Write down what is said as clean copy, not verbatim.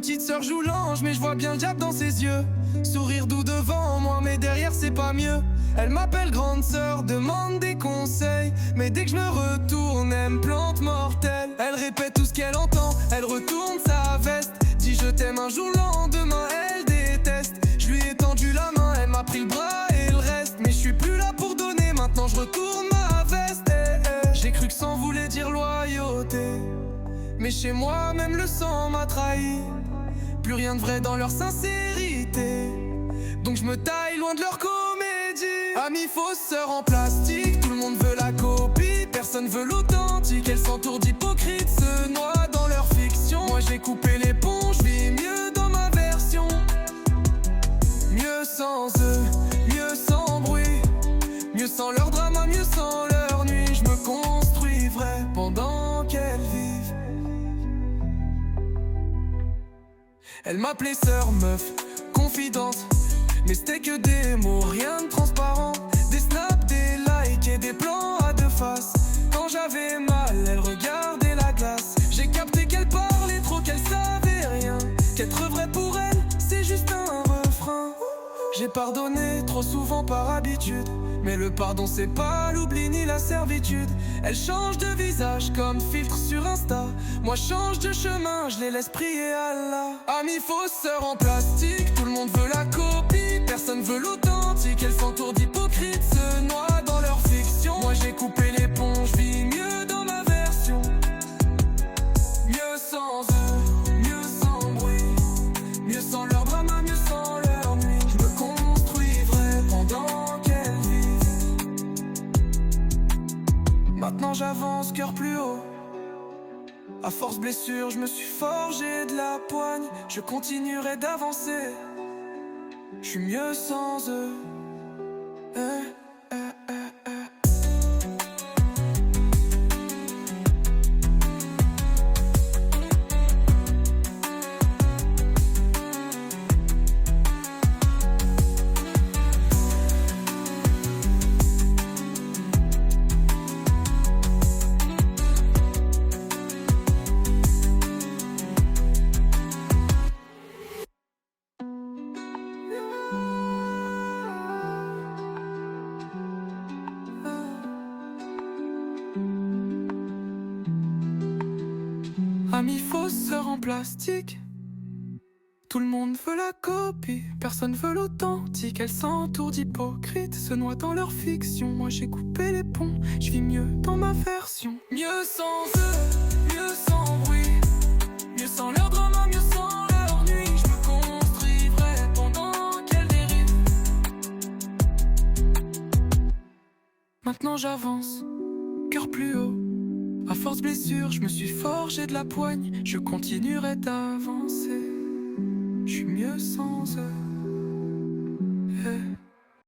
petite sœur joue l'ange, mais je vois bien le diable dans ses yeux. Sourire doux devant moi, mais derrière c'est pas mieux. Elle m'appelle grande sœur, demande des conseils, mais dès que je me retourne, elle me plante mortelle. Elle répète tout ce qu'elle entend, elle retourne sa veste. Dit je t'aime un jour, le lendemain elle déteste. Je lui ai tendu la main, elle m'a pris le bras et le reste. Mais je suis plus là pour donner, maintenant je retourne ma veste. J'ai cru que sang voulait dire loyauté, mais chez moi même le sang m'a trahi. Plus rien de vrai dans leur sincérité, donc je me taille loin de leur comédie. Amis fausseurs en plastique, tout le monde veut la copie, personne veut l'authentique. Elles s'entourent d'hypocrites, se noient dans leur fiction. Moi j'ai coupé les ponts, je vis mieux dans ma version. Mieux sans eux, mieux sans bruit, mieux sans leur drama, mieux sans leur nuit. Je me construis vrai pendant qu'elles vivent. Elle m'appelait sœur, meuf, confidente, mais c'était que des mots, rien de transparent. Des snaps, des likes et des plans à deux faces. Quand j'avais mal, elle regardait la glace. J'ai capté qu'elle parlait trop, qu'elle savait rien, qu'être vrai pour elle, c'est juste un refrain. J'ai pardonné trop souvent par habitude, mais le pardon c'est pas l'oubli ni la servitude. Elle change de visage comme filtre sur Insta. Moi change de chemin, je les laisse prier Allah. Amis fausseurs en plastique, tout le monde veut la copie, personne veut l'authentique. Elles s'entourent d'hypocrites, se noient dans leur fiction. Moi j'ai coupé les ponts, je vis mieux dans ma version. Mieux sans eux, mieux sans bruit, mieux sans leur drama, mieux sans leur nuit. Je me construis vrai pendant qu'elles vivent. Maintenant j'avance cœur plus haut. À force blessure, je me suis forgé de la poigne. Je continuerai d'avancer, je suis mieux sans eux. Amis fausseurs en plastique, tout le monde veut la copie, personne veut l'authentique. Elles s'entourent d'hypocrites, se noient dans leur fiction. Moi j'ai coupé les ponts, je vis mieux dans ma version. Mieux sans eux, mieux sans bruit, mieux sans leur drama, mieux sans leur nuit. Je me construis vrai pendant qu'elles dérivent. Maintenant j'avance, cœur plus haut. À force blessure, je me suis forgé de la poigne. Je continuerai d'avancer, je suis mieux sans eux.